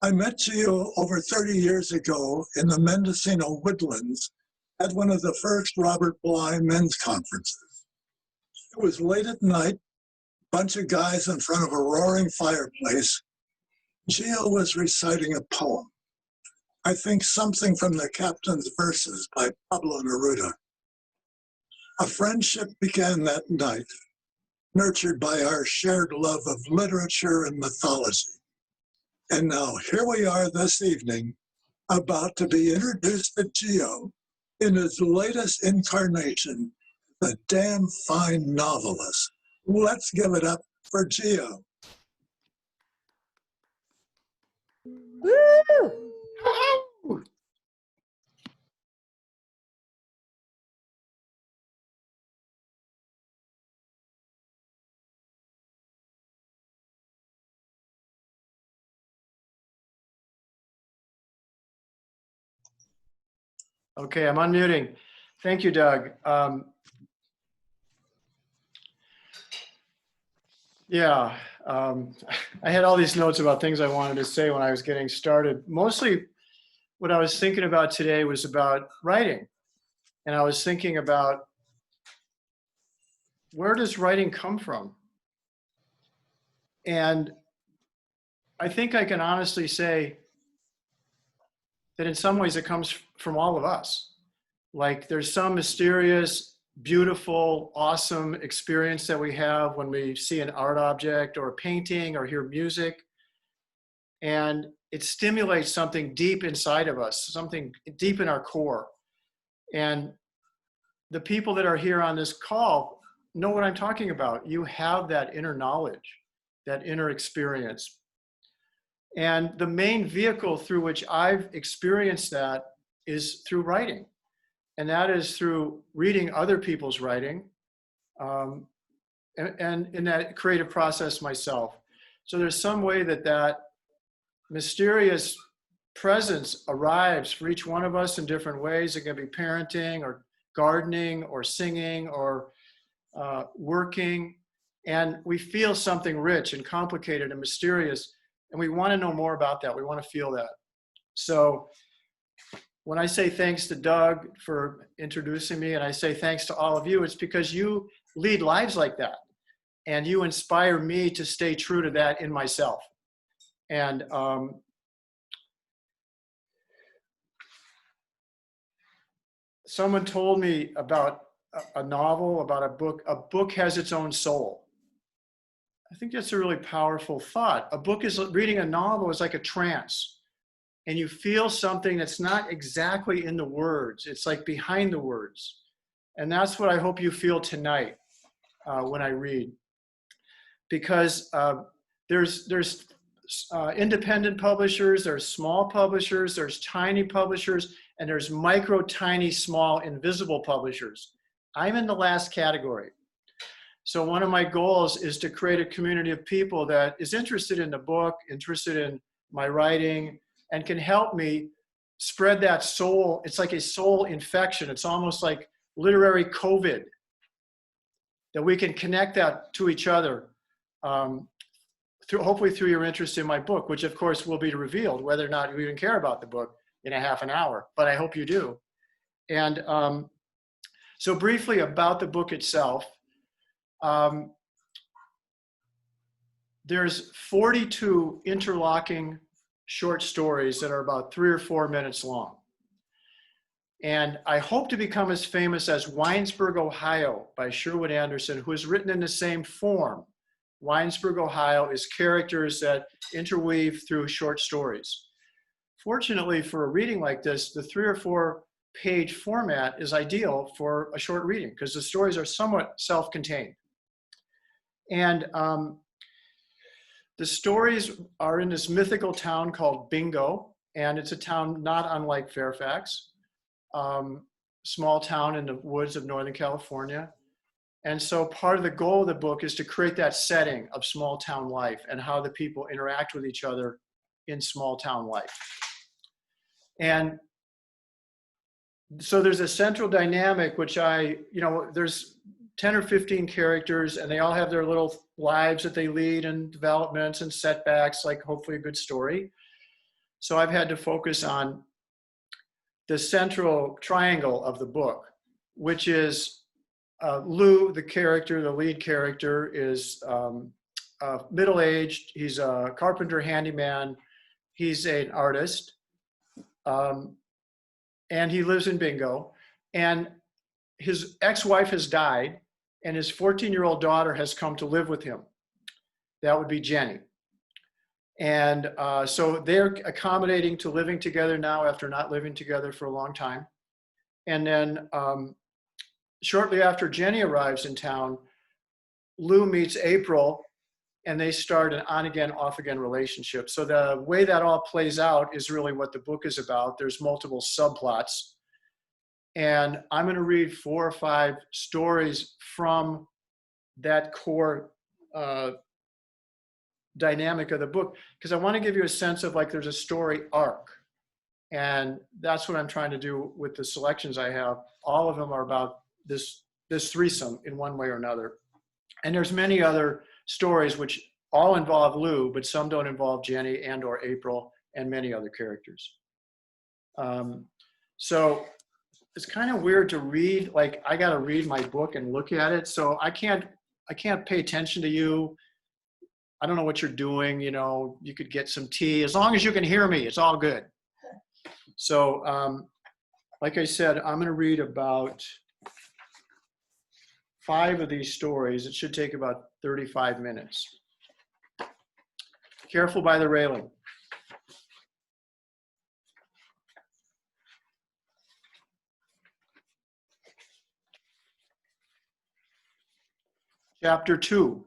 I met Gio over 30 years ago in the Mendocino woodlands at one of the first Robert Bly men's conferences. It was late at night, a bunch of guys in front of a roaring fireplace. Gio was reciting a poem. I think something from the Captain's Verses by Pablo Neruda. A friendship began that night, nurtured by our shared love of literature and mythology. And now here we are this evening, about to be introduced to Gio in his latest incarnation, the damn fine novelist. Let's give it up for Gio. Woo! Okay, I'm unmuting. Thank you, Doug. I had all these notes about things I wanted to say when I was getting started. Mostly what I was thinking about today was about writing. And I was thinking about, where does writing come from? And I think I can honestly say that in some ways it comes from all of us. Like there's some mysterious, beautiful, awesome experience that we have when we see an art object or a painting or hear music. And it stimulates something deep inside of us, something deep in our core. And the people that are here on this call know what I'm talking about. You have that inner knowledge, that inner experience. And the main vehicle through which I've experienced that is through writing. And that is through reading other people's writing and in that creative process myself. So there's some way that that mysterious presence arrives for each one of us in different ways. It can be parenting or gardening or singing or working. And we feel something rich and complicated and mysterious. And we want to know more about that. We want to feel that. So when I say thanks to Doug for introducing me, and I say thanks to all of you, it's because you lead lives like that. And you inspire me to stay true to that in myself. And someone told me about a novel, about a book. A book has its own soul. I think that's a really powerful thought. A book is, reading a novel is like a trance. And you feel something that's not exactly in the words. It's like behind the words. And that's what I hope you feel tonight when I read. Because there's independent publishers, there's small publishers, there's tiny publishers, and there's micro, tiny, small, invisible publishers. I'm in the last category. So one of my goals is to create a community of people that is interested in the book, interested in my writing, and can help me spread that soul. It's like a soul infection. It's almost like literary COVID, that we can connect that to each other, hopefully through your interest in my book, which of course will be revealed whether or not you even care about the book in a half an hour, but I hope you do. And so briefly about the book itself. There's 42 interlocking short stories that are about 3 or 4 minutes long. And I hope to become as famous as Winesburg, Ohio by Sherwood Anderson, who is written in the same form. Winesburg, Ohio is characters that interweave through short stories. Fortunately for a reading like this, the 3 or 4 page format is ideal for a short reading because the stories are somewhat self-contained. And the stories are in this mythical town called Bingo, and it's a town not unlike Fairfax, small town in the woods of Northern California. And so part of the goal of the book is to create that setting of small town life and how the people interact with each other in small town life. And so there's a central dynamic, which there's 10 or 15 characters, and they all have their little lives that they lead and developments and setbacks, like hopefully a good story. So I've had to focus on the central triangle of the book, which is Lou, the character, the lead character, is middle-aged. He's a carpenter handyman. He's an artist. And he lives in Bingo. And his ex-wife has died, and his 14-year-old daughter has come to live with him. That would be Jenny. And so they're accommodating to living together now after not living together for a long time. And then shortly after Jenny arrives in town, Lou meets April, and they start an on-again, off-again relationship. So the way that all plays out is really what the book is about. There's multiple subplots. And I'm going to read 4 or 5 stories from that core dynamic of the book, because I want to give you a sense of like there's a story arc. And that's what I'm trying to do with the selections I have. All of them are about this threesome in one way or another. And there's many other stories which all involve Lou, but some don't involve Jenny and or April and many other characters. So it's kind of weird to read, like I got to read my book and look at it. So I can't pay attention to you. I don't know what you're doing. You know, you could get some tea. As long as you can hear me, it's all good. So like I said, I'm going to read about 5 of these stories. It should take about 35 minutes. Careful by the railing. Chapter 2,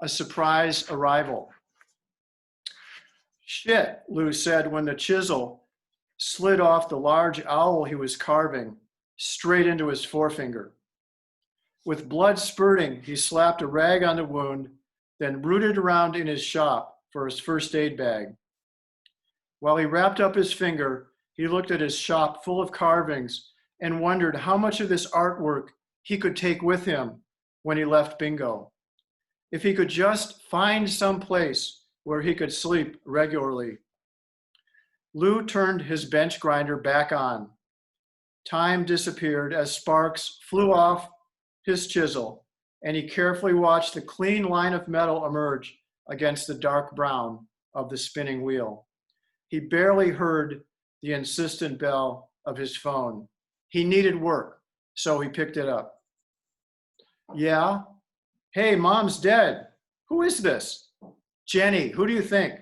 a surprise arrival. Shit, Lou said when the chisel slid off the large owl he was carving straight into his forefinger. With blood spurting, he slapped a rag on the wound, then rooted around in his shop for his first aid bag. While he wrapped up his finger, he looked at his shop full of carvings and wondered how much of this artwork he could take with him when he left Bingo. If he could just find some place where he could sleep regularly. Lou turned his bench grinder back on. Time disappeared as sparks flew off his chisel, and he carefully watched the clean line of metal emerge against the dark brown of the spinning wheel. He barely heard the insistent bell of his phone. He needed work, so he picked it up. Yeah? Hey, Mom's dead. Who is this? Jenny, who do you think?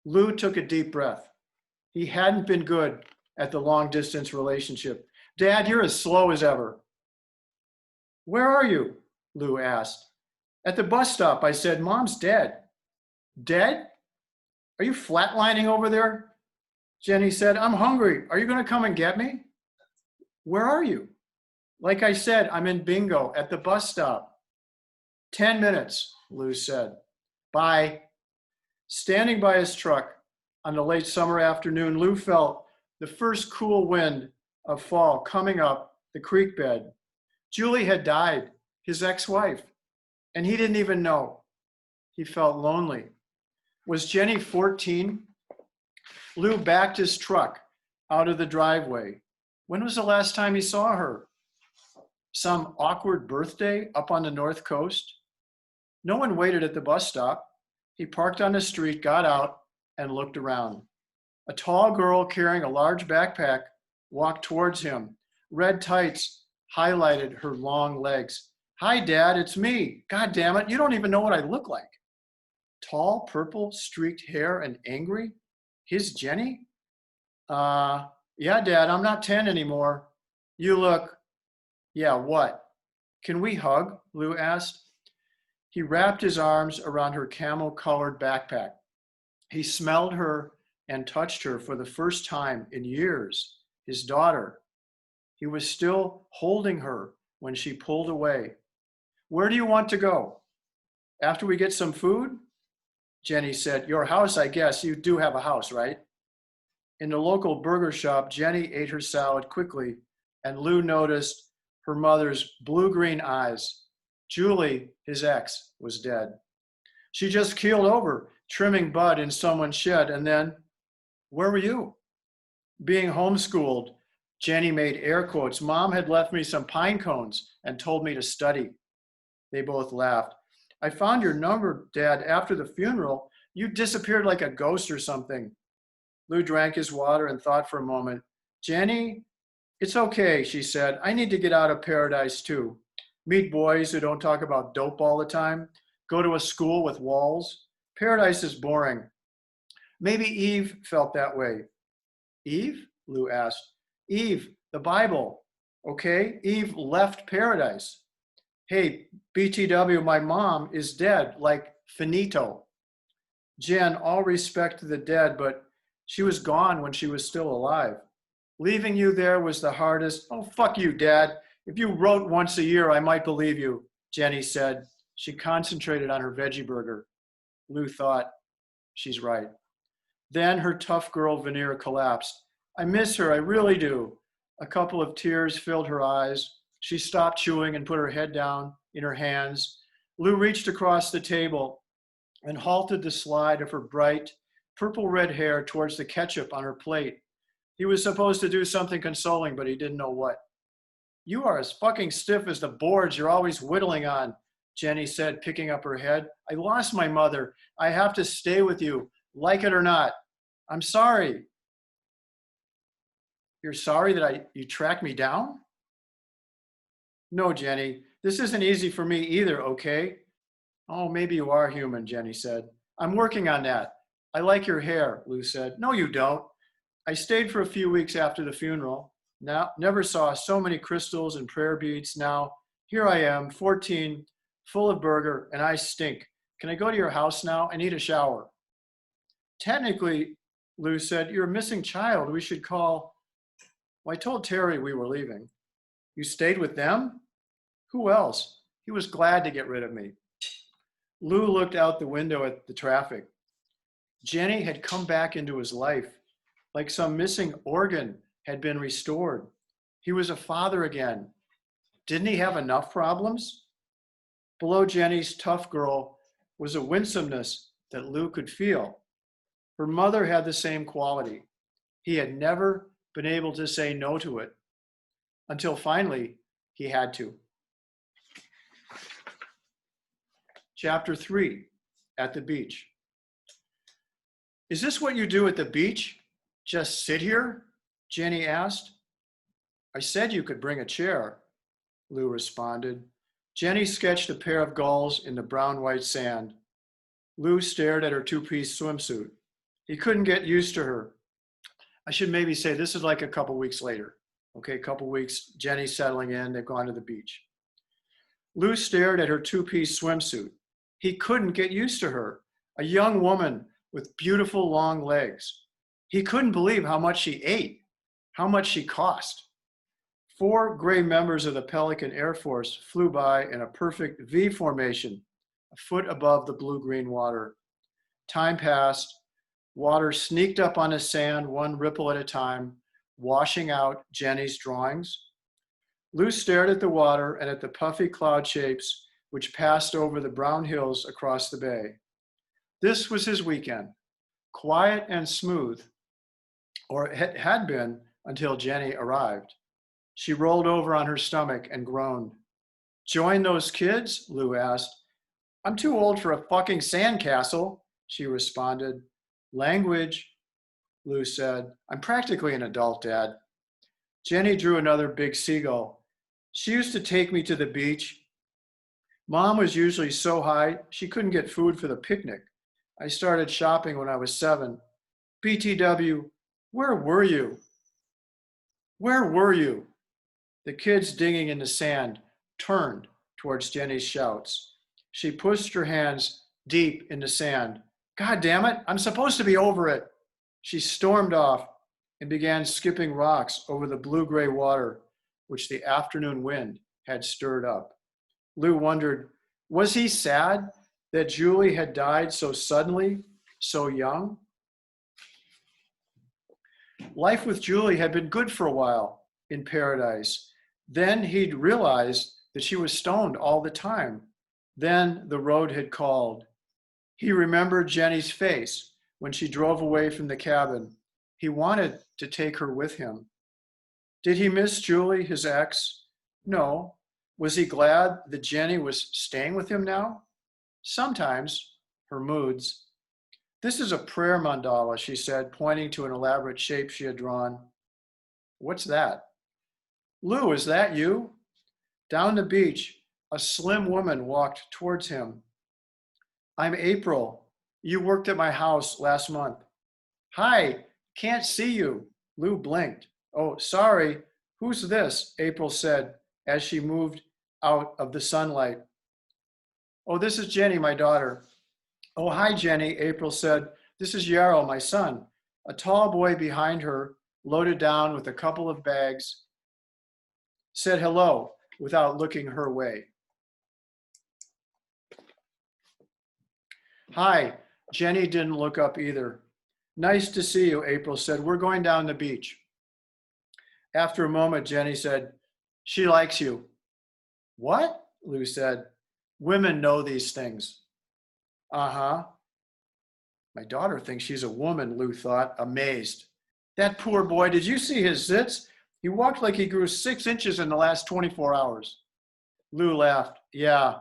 Lou took a deep breath. He hadn't been good at the long-distance relationship. Dad, you're as slow as ever. Where are you? Lou asked. At the bus stop, I said, Mom's dead. Dead? Are you flatlining over there? Jenny said, I'm hungry. Are you going to come and get me? Where are you? Like I said, I'm in Bingo at the bus stop. 10 minutes, Lou said. Bye. Standing by his truck on the late summer afternoon, Lou felt the first cool wind of fall coming up the creek bed. Julie had died, his ex-wife, and he didn't even know. He felt lonely. Was Jenny 14? Lou backed his truck out of the driveway. When was the last time he saw her? Some awkward birthday up on the North Coast? No one waited at the bus stop. He parked on the street, got out, and looked around. A tall girl carrying a large backpack walked towards him. Red tights highlighted her long legs. Hi, Dad, it's me. God damn it, you don't even know what I look like. Tall, purple, streaked hair and angry? His Jenny? Yeah, Dad, I'm not 10 anymore. You look... Yeah, what? Can we hug? Lou asked. He wrapped his arms around her camel-colored backpack. He smelled her and touched her for the first time in years, his daughter. He was still holding her when she pulled away. Where do you want to go? After we get some food? Jenny said, your house, I guess. You do have a house, right? In the local burger shop, Jenny ate her salad quickly, and Lou noticed her mother's blue-green eyes. Julie, his ex, was dead. She just keeled over, trimming bud in someone's shed, and then Where were you? Being homeschooled, Jenny made air quotes. Mom had left me some pine cones and told me to study. They both laughed. I found your number, Dad, after the funeral. You disappeared like a ghost or something. Lou drank his water and thought for a moment. Jenny, it's okay, she said. I need to get out of paradise too. Meet boys who don't talk about dope all the time. Go to a school with walls. Paradise is boring. Maybe Eve felt that way. Eve? Lou asked. Eve, the Bible. Okay, Eve left paradise. Hey, BTW, my mom is dead, like finito. Jen, all respect to the dead, but she was gone when she was still alive. Leaving you there was the hardest. Oh, fuck you, Dad. If you wrote once a year, I might believe you, Jenny said. She concentrated on her veggie burger. Lou thought, she's right. Then her tough girl veneer collapsed. I miss her, I really do. A couple of tears filled her eyes. She stopped chewing and put her head down in her hands. Lou reached across the table and halted the slide of her bright purple red hair towards the ketchup on her plate. He was supposed to do something consoling, but he didn't know what. You are as fucking stiff as the boards you're always whittling on, Jenny said, picking up her head. I lost my mother. I have to stay with you, like it or not. I'm sorry. You're sorry that you tracked me down? No, Jenny, this isn't easy for me either, okay? Oh, maybe you are human, Jenny said. I'm working on that. I like your hair, Lou said. No, you don't. I stayed for a few weeks after the funeral. Now, never saw so many crystals and prayer beads. Now, here I am, 14, full of burger, and I stink. Can I go to your house now? I need a shower. Technically, Lou said, you're a missing child. We should call. Well, I told Terry we were leaving. You stayed with them? Who else? He was glad to get rid of me. Lou looked out the window at the traffic. Jenny had come back into his life, like some missing organ had been restored. He was a father again. Didn't he have enough problems? Below Jenny's tough girl was a winsomeness that Lou could feel. Her mother had the same quality. He had never been able to say no to it, until finally he had to. Chapter 3, at the beach. Is this what you do at the beach? Just sit here? Jenny asked. I said you could bring a chair, Lou responded. Jenny sketched a pair of gulls in the brown-white sand. Lou stared at her two-piece swimsuit. He couldn't get used to her. I should maybe say this is like a couple weeks later. Okay, a couple weeks, Jenny's settling in, they've gone to the beach. Lou stared at her two-piece swimsuit. He couldn't get used to her, a young woman with beautiful long legs. He couldn't believe how much she ate, how much she cost. 4 gray members of the Pelican Air Force flew by in a perfect V formation, a foot above the blue-green water. Time passed. Water sneaked up on the sand, one ripple at a time, washing out Jenny's drawings. Lou stared at the water and at the puffy cloud shapes which passed over the brown hills across the bay. This was his weekend, quiet and smooth, or it had been until Jenny arrived. She rolled over on her stomach and groaned. Join those kids? Lou asked. I'm too old for a fucking sandcastle, she responded. Language, Lou said. I'm practically an adult, Dad. Jenny drew another big seagull. She used to take me to the beach. Mom was usually so high, she couldn't get food for the picnic. I started shopping when I was 7. BTW, where were you? Where were you? The kids digging in the sand turned towards Jenny's shouts. She pushed her hands deep in the sand. God damn it, I'm supposed to be over it. She stormed off and began skipping rocks over the blue-gray water, which the afternoon wind had stirred up. Lou wondered, was he sad that Julie had died so suddenly, so young? Life with Julie had been good for a while in paradise. Then he'd realized that she was stoned all the time. Then the road had called. He remembered Jenny's face when she drove away from the cabin, He wanted to take her with him. Did he miss Julie, his ex? No. Was he glad that Jenny was staying with him now? Sometimes, her moods. This is a prayer mandala, she said, pointing to an elaborate shape she had drawn. What's that? Lou, is that you? Down the beach, a slim woman walked towards him. I'm April. You worked at my house last month. Hi, can't see you. Lou blinked. Oh, sorry. Who's this? April said as she moved out of the sunlight. Oh, this is Jenny, my daughter. Oh, hi, Jenny, April said. This is Yarrow, my son. A tall boy behind her, loaded down with a couple of bags, said hello without looking her way. Hi, Jenny didn't look up either. Nice to see you, April said. We're going down the beach. After a moment, Jenny said, she likes you. What? Lou said. Women know these things. Uh-huh. My daughter thinks she's a woman, Lou thought, amazed. That poor boy, did you see his zits? He walked like he grew 6 inches in the last 24 hours. Lou laughed. Yeah.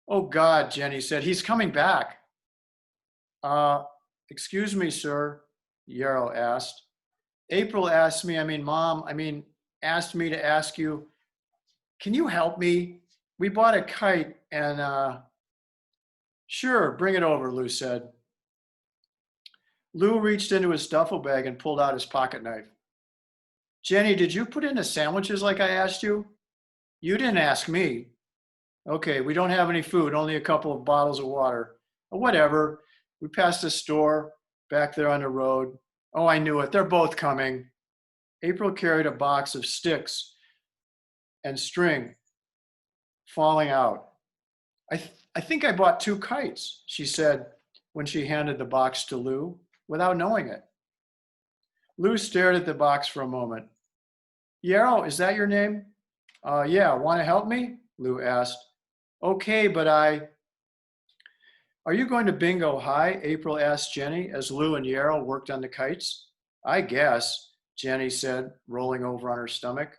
Oh, God, Jenny said. He's coming back. Excuse me, sir, Yarrow asked. April asked me to ask you, can you help me? We bought a kite and, sure, bring it over, Lou said. Lou reached into his duffel bag and pulled out his pocket knife. Jenny, did you put in the sandwiches like I asked you? You didn't ask me. Okay, we don't have any food, only a couple of bottles of water. Whatever. We passed a store back there on the road. Oh, I knew it. They're both coming. April carried a box of sticks and string falling out. I think I bought 2 kites, she said when she handed the box to Lou, without knowing it. Lou stared at the box for a moment. Yarrow, is that your name? Yeah, want to help me? Lou asked. Okay, but Are you going to Bingo High? April asked Jenny as Lou and Yarrow worked on the kites. I guess, Jenny said, rolling over on her stomach.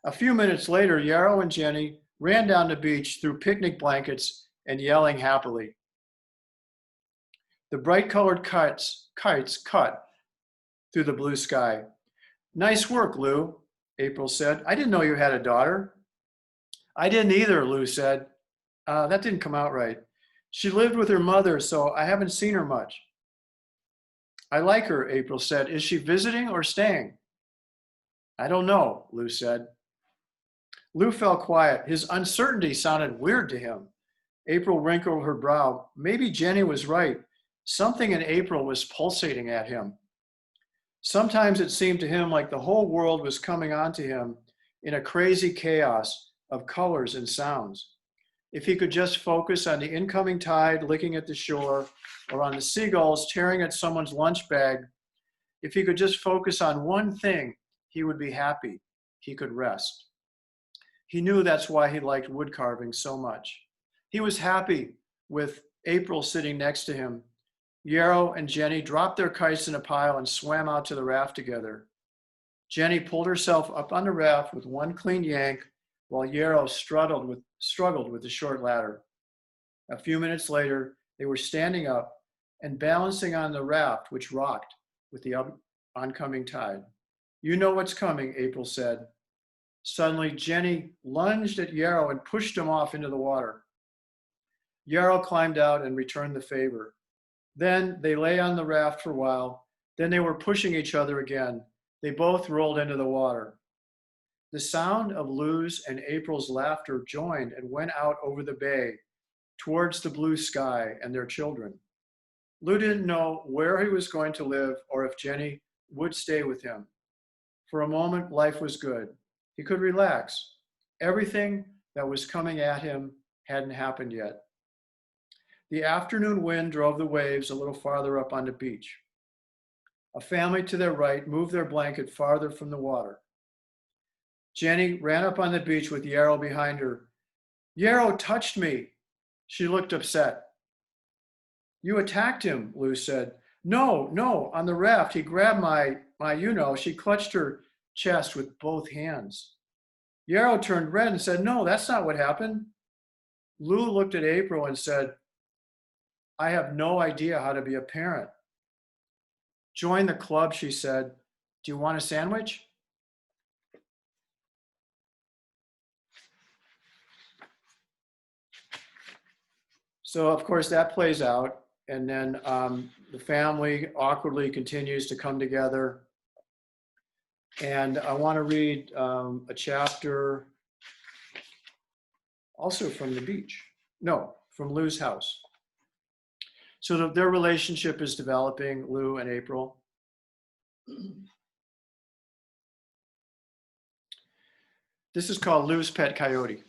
A few minutes later, Yarrow and Jenny ran down the beach through picnic blankets and yelling happily. The bright-colored kites cut through the blue sky. Nice work, Lou, April said. I didn't know you had a daughter. I didn't either, Lou said. That didn't come out right. She lived with her mother, so I haven't seen her much. I like her, April said. Is she visiting or staying? I don't know, Lou said. Lou fell quiet. His uncertainty sounded weird to him. April wrinkled her brow. Maybe Jenny was right. Something in April was pulsating at him. Sometimes it seemed to him like the whole world was coming onto him in a crazy chaos of colors and sounds. If he could just focus on the incoming tide licking at the shore or on the seagulls tearing at someone's lunch bag, if he could just focus on one thing, he would be happy. He could rest. He knew that's why he liked wood carving so much. He was happy with April sitting next to him. Yarrow and Jenny dropped their kites in a pile and swam out to the raft together. Jenny pulled herself up on the raft with one clean yank, while Yarrow struggled with the short ladder. A few minutes later, they were standing up and balancing on the raft, which rocked with the oncoming tide. You know what's coming, April said. Suddenly, Jenny lunged at Yarrow and pushed him off into the water. Yarrow climbed out and returned the favor. Then they lay on the raft for a while. Then they were pushing each other again. They both rolled into the water. The sound of Lou's and April's laughter joined and went out over the bay towards the blue sky and their children. Lou didn't know where he was going to live or if Jenny would stay with him. For a moment, life was good. He could relax. Everything that was coming at him hadn't happened yet. The afternoon wind drove the waves a little farther up on the beach. A family to their right moved their blanket farther from the water. Jenny ran up on the beach with Yarrow behind her. Yarrow touched me. She looked upset. You attacked him, Lou said. No, no, on the raft. He grabbed she clutched her chest with both hands. Yarrow turned red and said, no, that's not what happened. Lou looked at April and said, I have no idea how to be a parent. Join the club, she said. Do you want a sandwich? So, of course, that plays out. And then the family awkwardly continues to come together. And I want to read a chapter also from the beach. No, from Lou's house. So their relationship is developing, Lou and April. This is called Lou's Pet Coyote.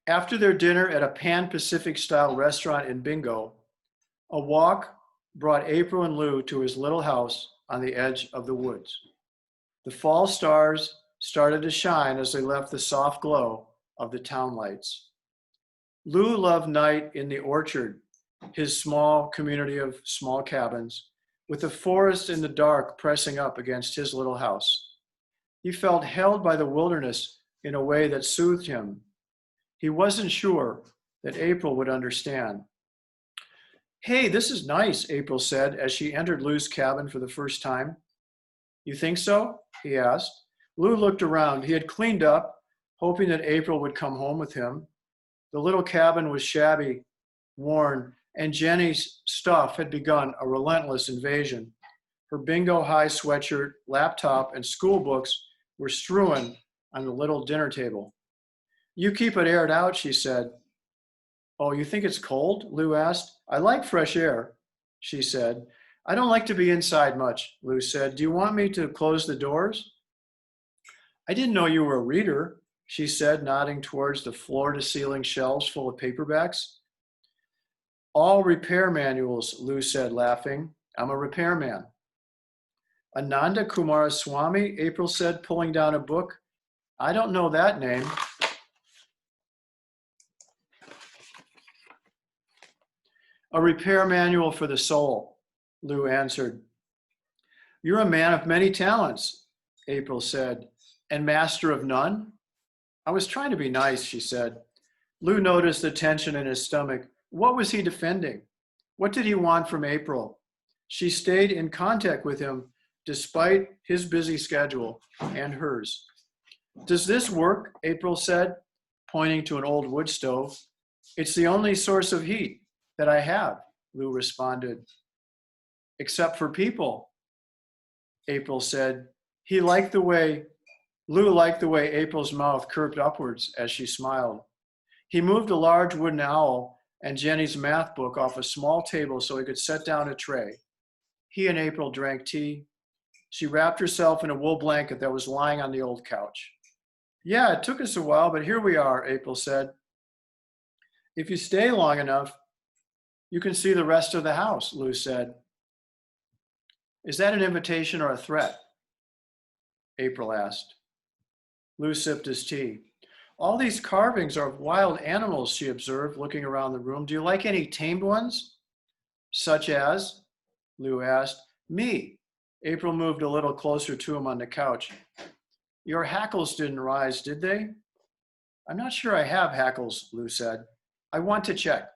After their dinner at a Pan-Pacific style restaurant in Bingo, a walk brought April and Lou to his little house on the edge of the woods. The fall stars started to shine as they left the soft glow of the town lights. Lou loved night in the orchard, his small community of small cabins, with the forest in the dark pressing up against his little house. He felt held by the wilderness in a way that soothed him. He wasn't sure that April would understand. Hey, this is nice, April said as she entered Lou's cabin for the first time. You think so? He asked. Lou looked around. He had cleaned up, hoping that April would come home with him. The little cabin was shabby, worn, and Jenny's stuff had begun a relentless invasion. Her Bingo High sweatshirt, laptop, and school books were strewn on the little dinner table. You keep it aired out, she said. Oh, you think it's cold? Lou asked. I like fresh air, she said. I don't like to be inside much, Lou said. Do you want me to close the doors? I didn't know you were a reader, she said, nodding towards the floor-to-ceiling shelves full of paperbacks. All repair manuals, Lou said, laughing. I'm a repairman. Ananda Kumaraswamy, April said, pulling down a book. I don't know that name. A repair manual for the soul, Lou answered. You're a man of many talents, April said, and master of none? I was trying to be nice, she said. Lou noticed the tension in his stomach. What was he defending? What did he want from April? She stayed in contact with him despite his busy schedule and hers. Does this work? April said, pointing to an old wood stove. It's the only source of heat that I have, Lou responded. Except for people, April said. Lou liked the way April's mouth curved upwards as she smiled. He moved a large wooden owl and Jenny's math book off a small table so he could set down a tray. He and April drank tea. She wrapped herself in a wool blanket that was lying on the old couch. Yeah, it took us a while, but here we are, April said. If you stay long enough, you can see the rest of the house, Lou said. Is that an invitation or a threat? April asked. Lou sipped his tea. All these carvings are of wild animals, she observed, looking around the room. Do you like any tamed ones? Such as? Lou asked. Me. April moved a little closer to him on the couch. Your hackles didn't rise, did they? I'm not sure I have hackles, Lou said. I want to check.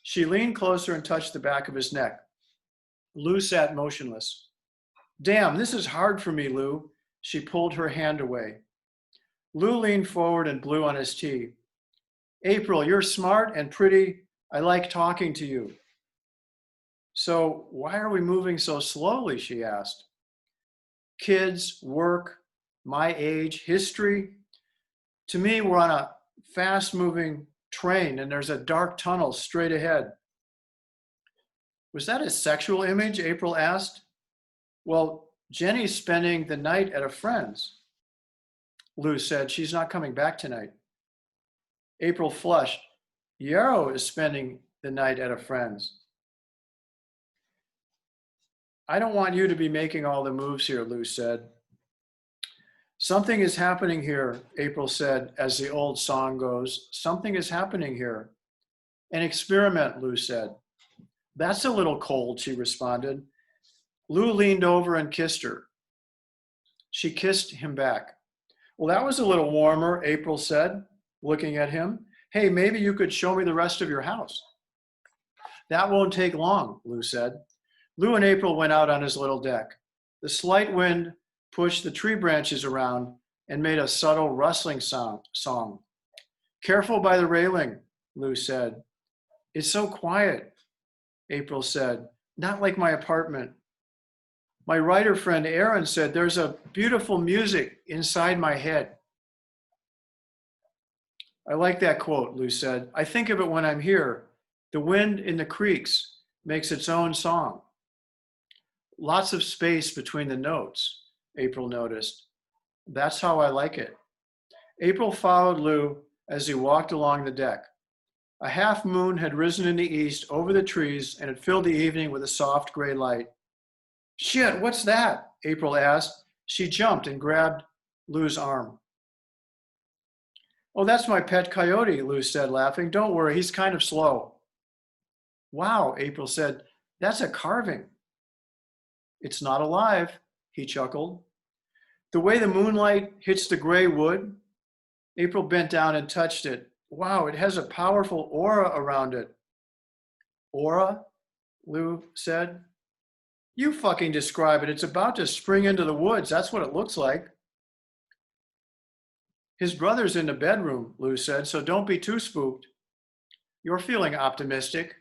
She leaned closer and touched the back of his neck. Lou sat motionless. Damn, this is hard for me, Lou. She pulled her hand away. Lou leaned forward and blew on his tea. April, you're smart and pretty. I like talking to you. So why are we moving so slowly, she asked. Kids, work, my age, history. To me, we're on a fast-moving train and there's a dark tunnel straight ahead. Was that a sexual image? April asked. Well, Jenny's spending the night at a friend's. Lou said, she's not coming back tonight. April flushed. Yarrow is spending the night at a friend's. I don't want you to be making all the moves here, Lou said. Something is happening here, April said, as the old song goes. Something is happening here. An experiment, Lou said. That's a little cold, she responded. Lou leaned over and kissed her. She kissed him back. Well, that was a little warmer, April said, looking at him. Hey, maybe you could show me the rest of your house. That won't take long, Lou said. Lou and April went out on his little deck. The slight wind pushed the tree branches around and made a subtle rustling song. Careful by the railing, Lou said. It's so quiet, April said. Not like my apartment. My writer friend Aaron said there's a beautiful music inside my head. I like that quote, Lou said. I think of it when I'm here. The wind in the creeks makes its own song. Lots of space between the notes, April noticed. That's how I like it. April followed Lou as he walked along the deck. A half moon had risen in the east over the trees and it filled the evening with a soft gray light. Shit, what's that? April asked. She jumped and grabbed Lou's arm. Oh, that's my pet coyote, Lou said, laughing. Don't worry, he's kind of slow. Wow, April said, that's a carving. It's not alive, he chuckled. The way the moonlight hits the gray wood, April bent down and touched it. Wow, it has a powerful aura around it. Aura? Lou said. You fucking describe it. It's about to spring into the woods. That's what it looks like. His brother's in the bedroom, Lou said, so don't be too spooked. You're feeling optimistic,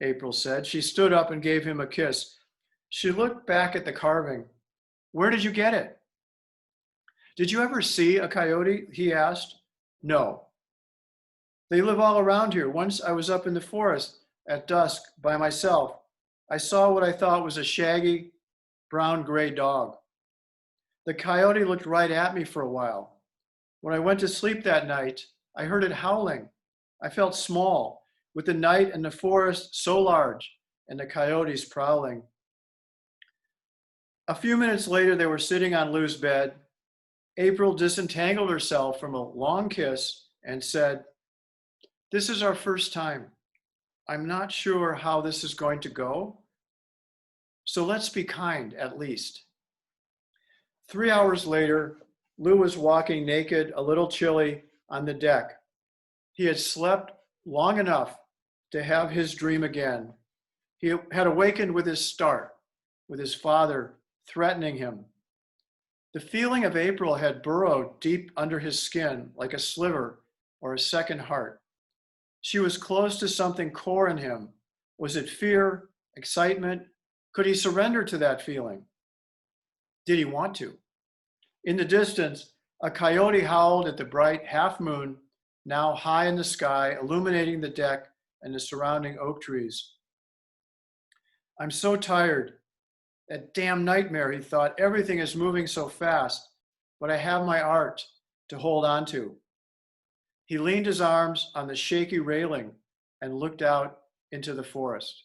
April said. She stood up and gave him a kiss. She looked back at the carving. Where did you get it? Did you ever see a coyote? He asked. No. They live all around here. Once I was up in the forest at dusk by myself. I saw what I thought was a shaggy brown-gray dog. The coyote looked right at me for a while. When I went to sleep that night, I heard it howling. I felt small, with the night and the forest so large, and the coyotes prowling. A few minutes later, they were sitting on Lou's bed. April disentangled herself from a long kiss and said, "This is our first time. I'm not sure how this is going to go, so let's be kind at least." 3 hours later, Lou was walking naked, a little chilly, on the deck. He had slept long enough to have his dream again. He had awakened with his start, with his father threatening him. The feeling of April had burrowed deep under his skin like a sliver or a second heart. She was close to something core in him. Was it fear, excitement? Could he surrender to that feeling? Did he want to? In the distance, a coyote howled at the bright half moon, now high in the sky, illuminating the deck and the surrounding oak trees. I'm so tired. That damn nightmare, he thought. Everything is moving so fast, but I have my art to hold on to. He leaned his arms on the shaky railing and looked out into the forest.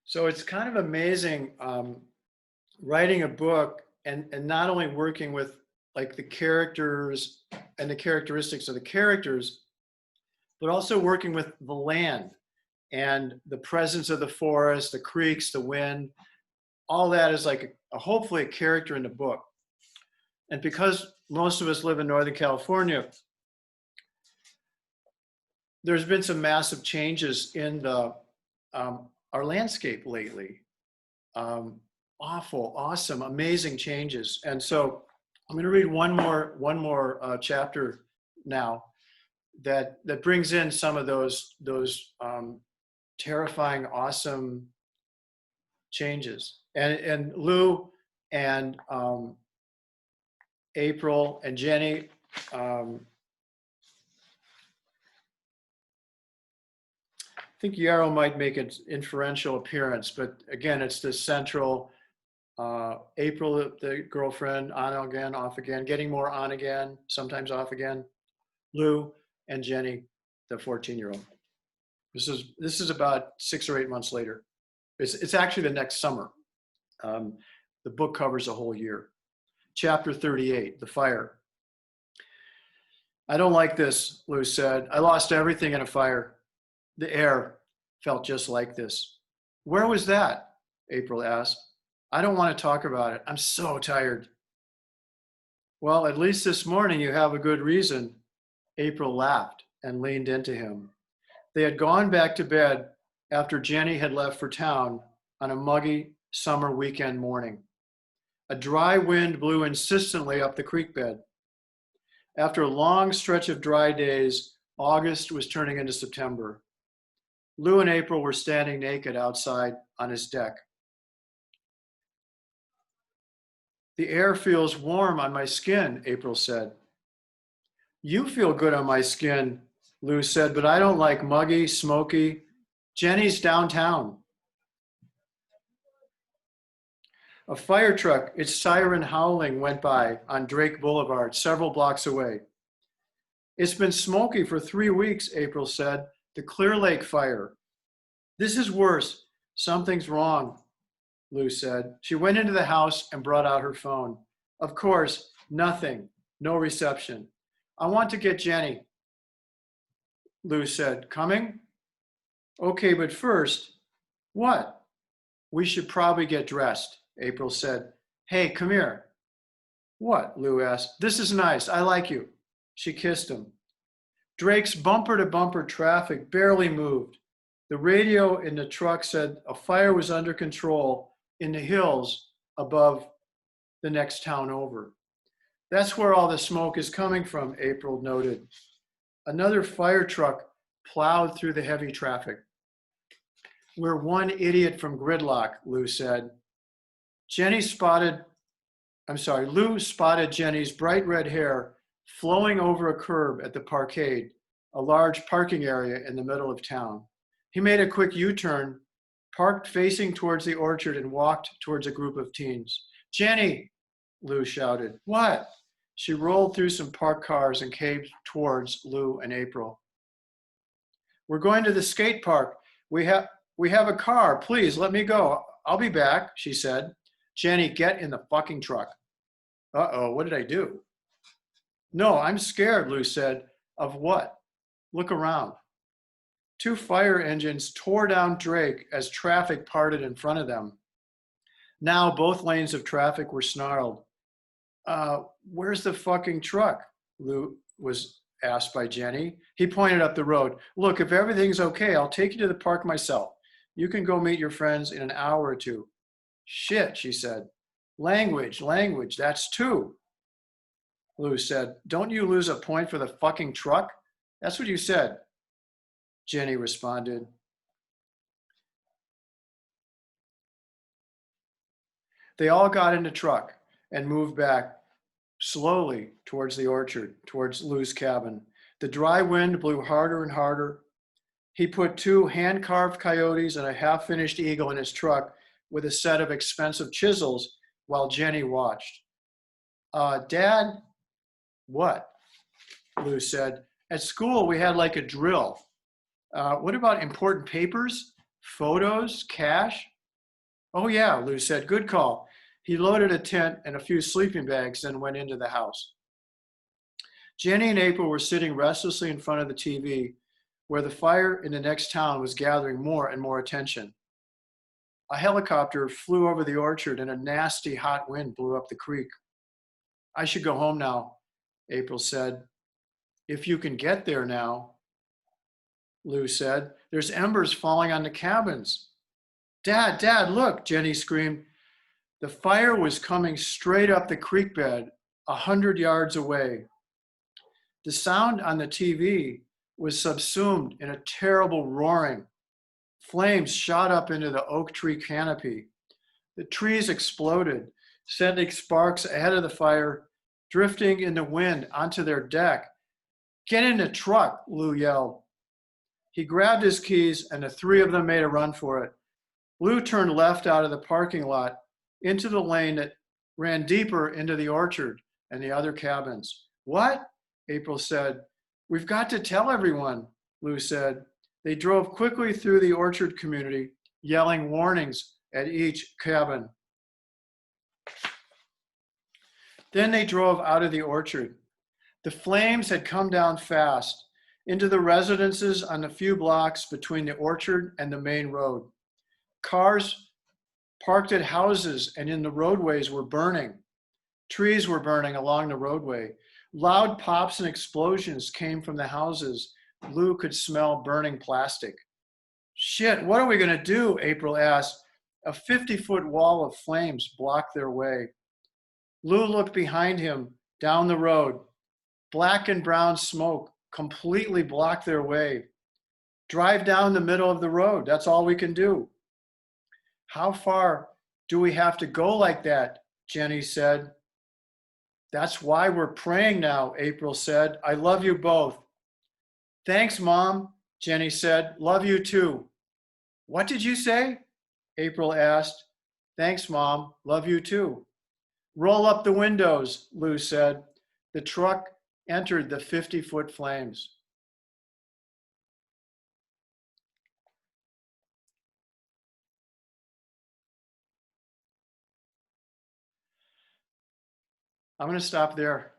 So it's kind of amazing writing a book and not only working with like the characters and the characteristics of the characters, but also working with the land and the presence of the forest, the creeks, the wind. All that is like hopefully a character in the book. And because most of us live in Northern California, there's been some massive changes in the our landscape lately. Awful, awesome, amazing changes. And so I'm going to read one more chapter now that brings in some of those terrifying, awesome changes. And Lou and April and Jenny, I think Yarrow might make an inferential appearance, but again, it's the central April, the girlfriend, on again, off again, getting more on again, sometimes off again. Lou and Jenny, the 14-year-old. This is about 6 or 8 months later. It's actually the next summer. The book covers a whole year. Chapter 38, The Fire. I don't like this, Lou said. I lost everything in a fire. The air felt just like this. Where was that? April asked. I don't want to talk about it. I'm so tired. Well, at least this morning you have a good reason. April laughed and leaned into him. They had gone back to bed after Jenny had left for town on a muggy summer weekend morning. A dry wind blew insistently up the creek bed. After a long stretch of dry days, August was turning into September. Lou and April were standing naked outside on his deck. The air feels warm on my skin, April said. You feel good on my skin, Lou said, but I don't like muggy, smoky. Jenny's downtown. A fire truck, its siren howling, went by on Drake Boulevard, several blocks away. It's been smoky for 3 weeks, April said. The Clear Lake fire. This is worse. Something's wrong, Lou said. She went into the house and brought out her phone. Of course, nothing. No reception. I want to get Jenny, Lou said. Coming? Okay, but first, what? We should probably get dressed, April said. Hey, come here. What? Lou asked. This is nice. I like you. She kissed him. Drake's bumper-to-bumper traffic barely moved. The radio in the truck said a fire was under control in the hills above the next town over. That's where all the smoke is coming from, April noted. Another fire truck plowed through the heavy traffic. We're one idiot from gridlock, Lou said. Lou spotted Jenny's bright red hair flowing over a curb at the Parkade, a large parking area in the middle of town. He made a quick U-turn, parked facing towards the orchard, and walked towards a group of teens. Jenny, Lou shouted. What? She rolled through some parked cars and came towards Lou and April. We're going to the skate park. We have a car. Please let me go. I'll be back, she said. Jenny, get in the fucking truck. Uh-oh, what did I do? No, I'm scared, Lou said. Of what? Look around. 2 fire engines tore down Drake as traffic parted in front of them. Now both lanes of traffic were snarled. Where's the fucking truck? Lou was asked by Jenny. He pointed up the road. Look, if everything's okay, I'll take you to the park myself. You can go meet your friends in an hour or 2. Shit, she said. Language, that's 2. Lou said, don't you lose a point for the fucking truck? That's what you said. Jenny responded. They all got in the truck and moved back slowly towards the orchard, towards Lou's cabin. The dry wind blew harder and harder. He put 2 hand-carved coyotes and a half-finished eagle in his truck with a set of expensive chisels while Jenny watched. Dad? What? Lou said. At school, we had like a drill. What about important papers, photos, cash? Oh yeah, Lou said, good call. He loaded a tent and a few sleeping bags, then went into the house. Jenny and April were sitting restlessly in front of the TV, where the fire in the next town was gathering more and more attention. A helicopter flew over the orchard and a nasty hot wind blew up the creek. I should go home now, April said. If you can get there now, Lou said. There's embers falling on the cabins. Dad, look, Jenny screamed. The fire was coming straight up the creek bed, 100 yards away. The sound on the TV was subsumed in a terrible roaring. Flames shot up into the oak tree canopy. The trees exploded, sending sparks ahead of the fire, drifting in the wind onto their deck. Get in the truck, Lou yelled. He grabbed his keys and the 3 of them made a run for it. Lou turned left out of the parking lot into the lane that ran deeper into the orchard and the other cabins. What? April said. We've got to tell everyone, Lou said. They drove quickly through the orchard community, yelling warnings at each cabin. Then they drove out of the orchard. The flames had come down fast into the residences on the few blocks between the orchard and the main road. Cars parked at houses and in the roadways were burning. Trees were burning along the roadway. Loud pops and explosions came from the houses. Lou could smell burning plastic. Shit, what are we gonna do? April asked. A 50-foot wall of flames blocked their way. Lou looked behind him down the road. Black and brown smoke completely blocked their way. Drive down the middle of the road. That's all we can do. How far do we have to go like that? Jenny said. That's why we're praying now, April said. I love you both. Thanks, Mom, Jenny said. Love you too. What did you say? April asked. Thanks, Mom. Love you too. Roll up the windows, Lou said. The truck entered the 50-foot flames. I'm going to stop there.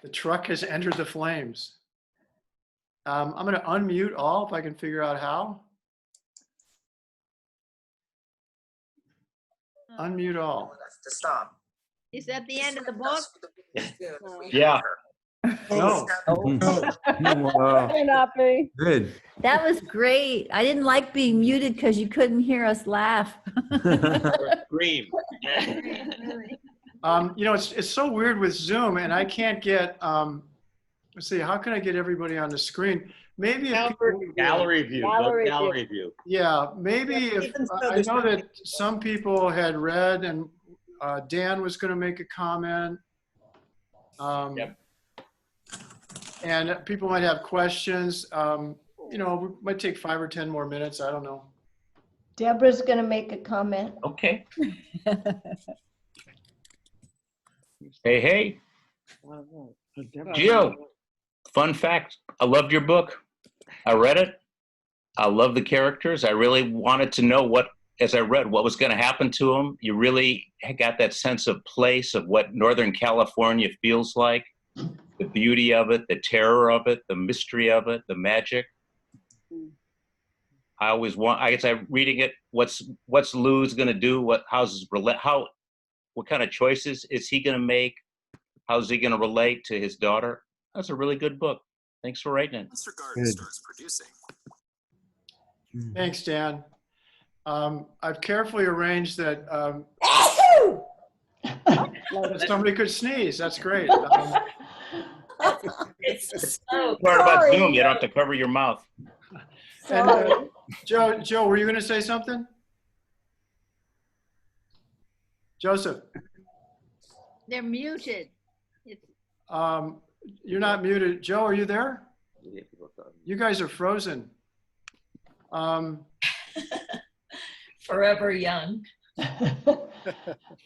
The truck has entered the flames. I'm going to unmute all if I can figure out how. Unmute all. To stop. Is that the end of the book? Yeah. No. Wow. May not be. Good. That was great. I didn't like being muted because you couldn't hear us laugh. Scream. You know, it's so weird with Zoom, and I can't get. Let's see. How can I get everybody on the screen? Maybe if people, Gallery view. Gallery Go gallery view. yeah, maybe if I know that some people had read, and Dan was going to make a comment. Yep. And people might have questions. You know, it might take 5 or 10 more minutes. I don't know. Deborah's going to make a comment. Okay. Hey, hey. Gio, fun fact. I loved your book. I read it. I love the characters. I really wanted to know what, as I read, what was going to happen to them. You really got that sense of place of what Northern California feels like, the beauty of it, the terror of it, the mystery of it, the magic. I always want, I guess I'm reading it, what's Lou's going to do? What kind of choices is he going to make? How's he going to relate to his daughter? That's a really good book. Thanks for writing it. Mr. Garden starts producing. Thanks, Dan. I've carefully arranged that somebody could sneeze. That's great. It's so Part about Sorry. Zoom, you don't have to cover your mouth. And, Sorry. Joe, were you going to say something? Joseph, they're muted. It's you're not muted. Joe, are you there? You guys are frozen. forever young.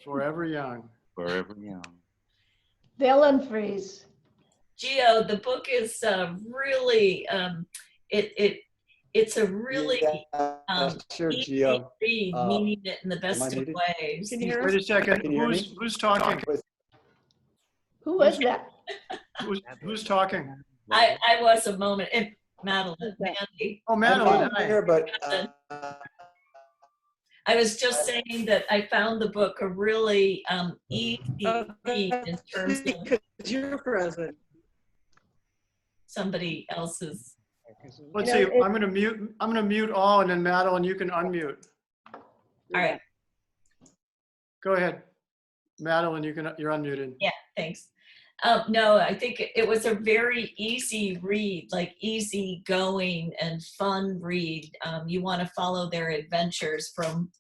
Forever young. Forever young. They'll unfreeze. Gio, the book is really it's a really Sure, easy Gio. read, meaning it in the best of muted? ways. Can you hear Wait a us? second. Can you hear me? Who's talking? Who was that? Who's talking? I was a moment. And Madeline, Mandy. Oh, I'm Madeline. Hi. here, but I was just saying that I found the book a really easy read in terms of because you're present. somebody else's. Let's see. I'm going to mute all, and then Madeline, you can unmute. All right, Go ahead, Madeline. You're unmuted. thanks. No, I think it was a very easy read, like easy going and fun read. You want to follow their adventures from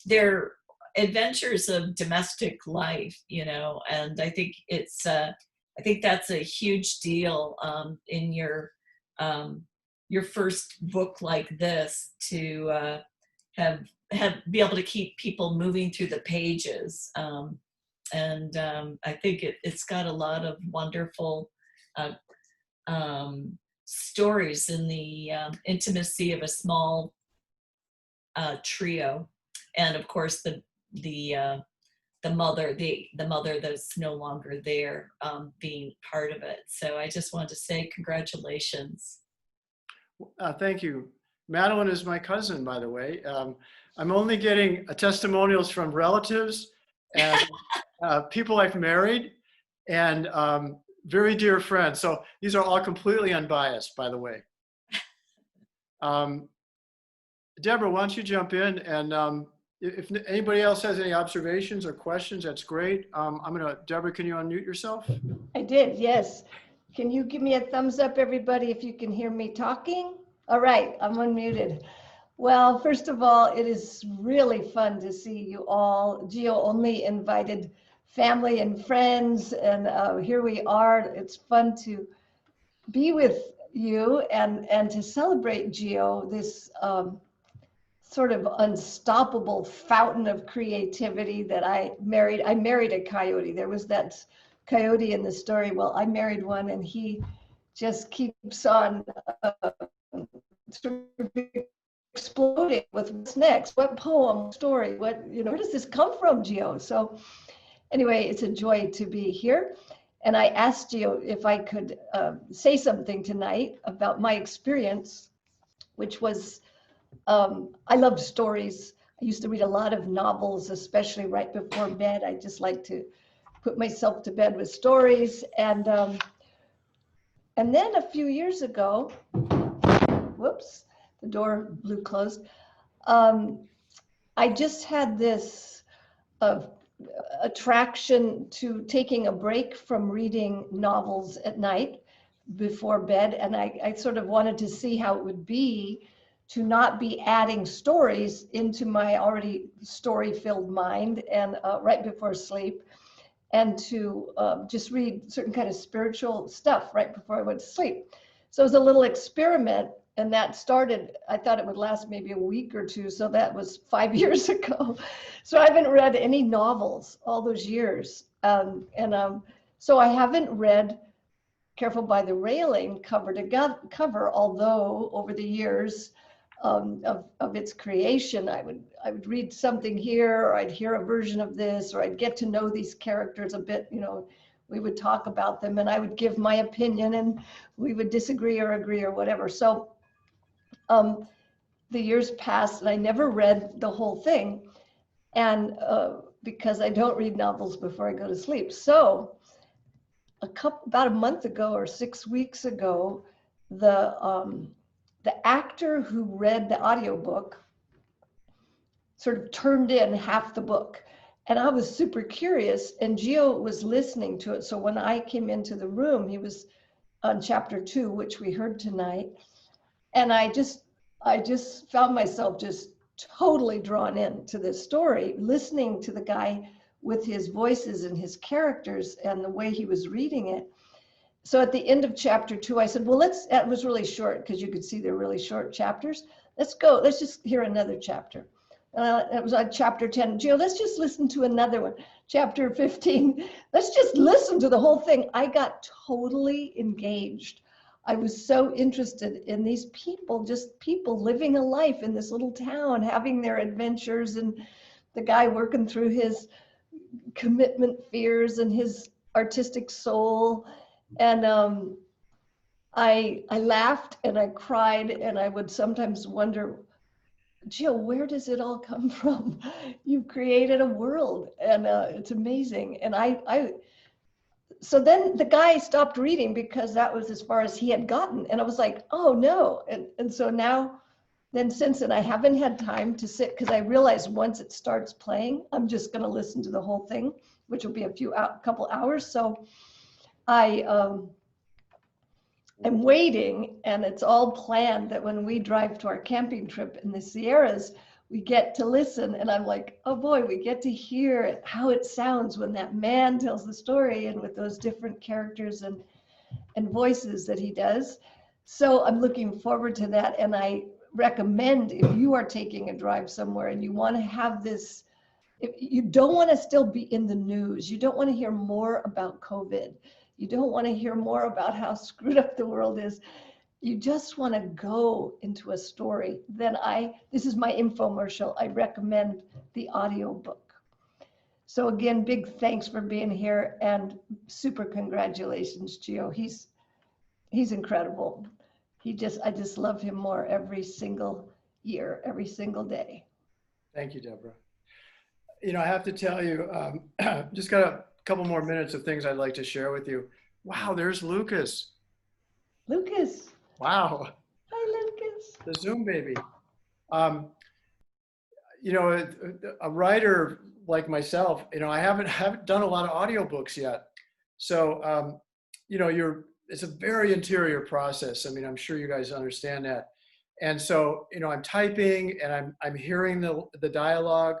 their adventures of domestic life, you know, and I think it's, I think that's a huge deal in your first book like this to be able to keep people moving through the pages. I think it's got a lot of wonderful stories in the intimacy of a small trio, and of course the mother that's no longer there being part of it. So I just want to say congratulations. Thank you. Madeline is my cousin, by the way. I'm only getting testimonials from relatives and people I've married and very dear friends. So these are all completely unbiased, by the way. Deborah, why don't you jump in? And if anybody else has any observations or questions, that's great. Deborah, can you unmute yourself? I did, yes. Can you give me a thumbs up, everybody, if you can hear me talking? All right, I'm unmuted. Well, first of all, it is really fun to see you all. Geo only invited family and friends, and here we are. It's fun to be with you and to celebrate Geo, this sort of unstoppable fountain of creativity that I married. I married a coyote. There was that coyote in the story. Well, I married one, and he just keeps on sort of exploding with what's next, what poem, story, what, where does this come from, Geo? So anyway, it's a joy to be here. And I asked Geo if I could say something tonight about my experience, which was, I loved stories. I used to read a lot of novels, especially right before bed. I just like to put myself to bed with stories. And then a few years ago, whoops, the door blew closed. I just had this attraction to taking a break from reading novels at night before bed. And I sort of wanted to see how it would be to not be adding stories into my already story-filled mind and right before sleep, and to just read certain kind of spiritual stuff right before I went to sleep. So it was a little experiment, and that started, I thought it would last maybe a week or two, so that was 5 years ago. So I haven't read any novels all those years. So I haven't read Careful by the Railing cover to cover, although over the years of its creation, I would read something here, or I'd hear a version of this, or I'd get to know these characters a bit, we would talk about them, and I would give my opinion, and we would disagree or agree or whatever. So the years passed, and I never read the whole thing, and because I don't read novels before I go to sleep. So about a month ago or 6 weeks ago, the actor who read the audiobook sort of turned in half the book. And I was super curious, and Geo was listening to it. So when I came into the room, he was on chapter 2, which we heard tonight. And I just found myself just totally drawn into this story, listening to the guy with his voices and his characters and the way he was reading it. So at the end of chapter 2, I said, well, it was really short because you could see they're really short chapters. Let's just hear another chapter. It was on chapter 10. Geo, let's just listen to another one. Chapter 15, let's just listen to the whole thing. I got totally engaged. I was so interested in these people, just people living a life in this little town, having their adventures, and the guy working through his commitment fears and his artistic soul. And I laughed and I cried, and I would sometimes wonder, Geo, where does it all come from? You've created a world, and it's amazing. And so then the guy stopped reading because that was as far as he had gotten. And I was like, oh no. And so since then, I haven't had time to sit, because I realized once it starts playing, I'm just going to listen to the whole thing, which will be a couple hours. So I'm waiting, and it's all planned that when we drive to our camping trip in the Sierras, we get to listen. And I'm like, oh boy, we get to hear how it sounds when that man tells the story, and with those different characters and voices that he does. So I'm looking forward to that. And I recommend if you are taking a drive somewhere and you want to have this, if you don't want to still be in the news, you don't want to hear more about COVID, you don't want to hear more about how screwed up the world is, you just want to go into a story, then this is my infomercial, I recommend the audiobook. So again, big thanks for being here and super congratulations, Gio. He's incredible. I just love him more every single year, every single day. Thank you, Deborah. You know, I have to tell you, just got a couple more minutes of things I'd like to share with you. Wow, there's Lucas. Lucas. Wow. Hi, Lucas. The Zoom baby. You know, a writer like myself, you know, I haven't done a lot of audiobooks yet. So, you know, it's a very interior process. I mean, I'm sure you guys understand that. And so, you know, I'm typing and I'm hearing the dialogue,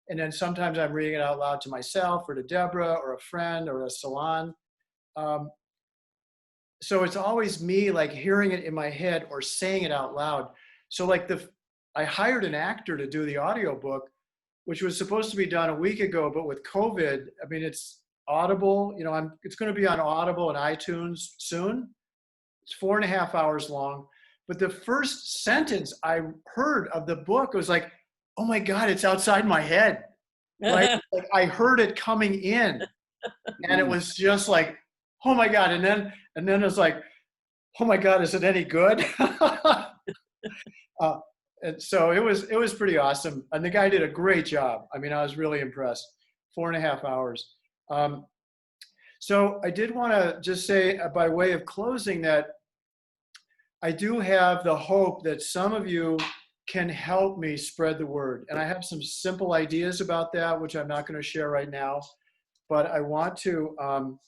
and then sometimes I'm reading it out loud to myself or to Deborah or a friend or a salon. So it's always me like hearing it in my head or saying it out loud. So like I hired an actor to do the audiobook, which was supposed to be done a week ago, but with COVID, I mean, it's Audible, you know, it's going to be on Audible and iTunes soon. It's 4.5 hours long. But the first sentence I heard of the book was like, oh my God, it's outside my head. Like I heard it coming in, and it was just like, oh my God. And then it was like, oh my God, is it any good? And so it was pretty awesome. And the guy did a great job. I mean, I was really impressed. 4.5 hours. So I did want to just say by way of closing that I do have the hope that some of you can help me spread the word. And I have some simple ideas about that, which I'm not going to share right now, but I want to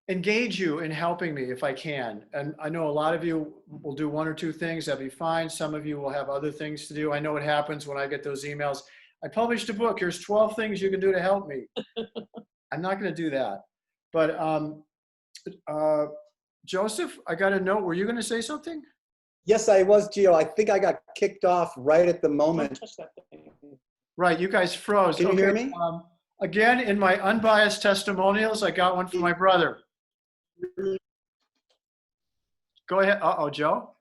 engage you in helping me if I can. And I know a lot of you will do 1 or 2 things, that'd be fine. Some of you will have other things to do. I know what happens when I get those emails. I published a book, here's 12 things you can do to help me. I'm not going to do that. But Joseph, I got a note. Were you going to say something? Yes, I was, Gio. I think I got kicked off right at the moment. Right, you guys froze. Can you hear me? Again, in my unbiased testimonials, I got one from my brother. Go ahead. Uh-oh, Joe?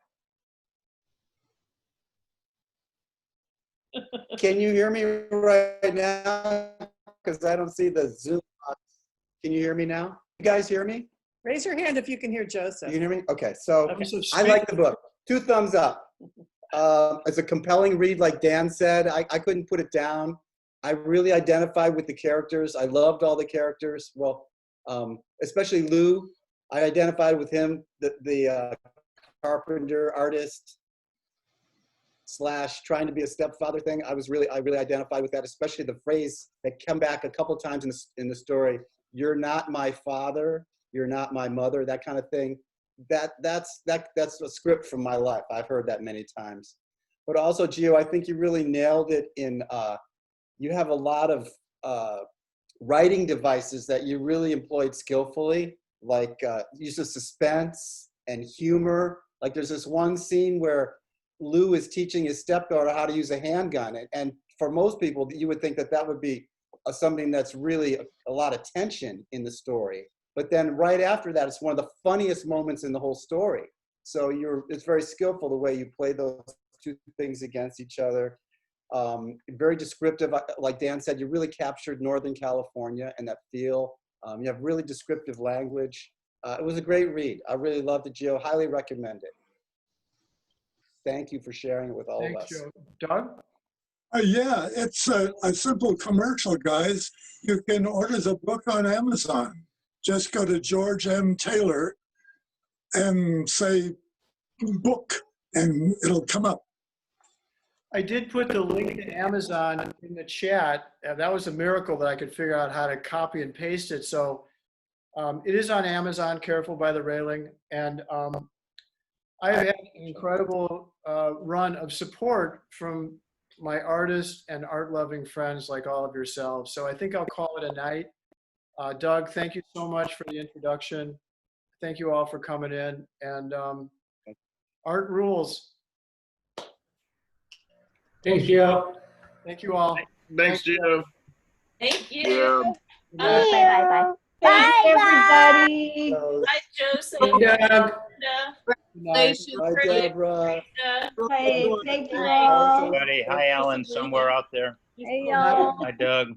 Can you hear me right now? Because I don't see the Zoom. Can you hear me now? You guys hear me? Raise your hand if you can hear Joseph. You hear me? Okay, so Episode I like the book. 2 thumbs up. It's a compelling read, like Dan said. I couldn't put it down. I really identified with the characters. I loved all the characters. Well, especially Lou. I identified with him, the carpenter artist / trying to be a stepfather thing. I really identified with that, especially the phrase that came back a couple times in the story. You're not my father. You're not my mother. That kind of thing. That's a script from my life. I've heard that many times. But also, Gio, I think you really nailed it in. You have a lot of writing devices that you really employed skillfully, like use of suspense and humor. Like there's this one scene where Lou is teaching his stepdaughter how to use a handgun. And for most people, you would think that would be something that's really a lot of tension in the story. But then right after that, it's one of the funniest moments in the whole story. So it's very skillful the way you play those 2 things against each other. Very descriptive. Like Dan said, you really captured Northern California and that feel. You have really descriptive language. It was a great read. I really loved it, Gio. Highly recommend it. Thank you for sharing it with all of us. Joe. Doug? Yeah, it's a simple commercial, guys. You can order the book on Amazon. Just go to George M. Taylor and say book, and it'll come up. I did put the link to Amazon in the chat. That was a miracle that I could figure out how to copy and paste it. So it is on Amazon, Careful by the Railing. And I have had an incredible run of support from my artists and art-loving friends like all of yourselves. So I think I'll call it a night. Doug, thank you so much for the introduction. thank you all for coming in. And art rules. Thanks, Joe. Thank you all. Thanks, Gio. Thank you. Yeah. Bye. Thanks, everybody. Bye, Joseph. Hey, Doug. Good night. Bye, Deborah. Hey, thank you Bye. all. Everybody, hi, Alan, somewhere out there. Hey, y'all. Hi, Doug.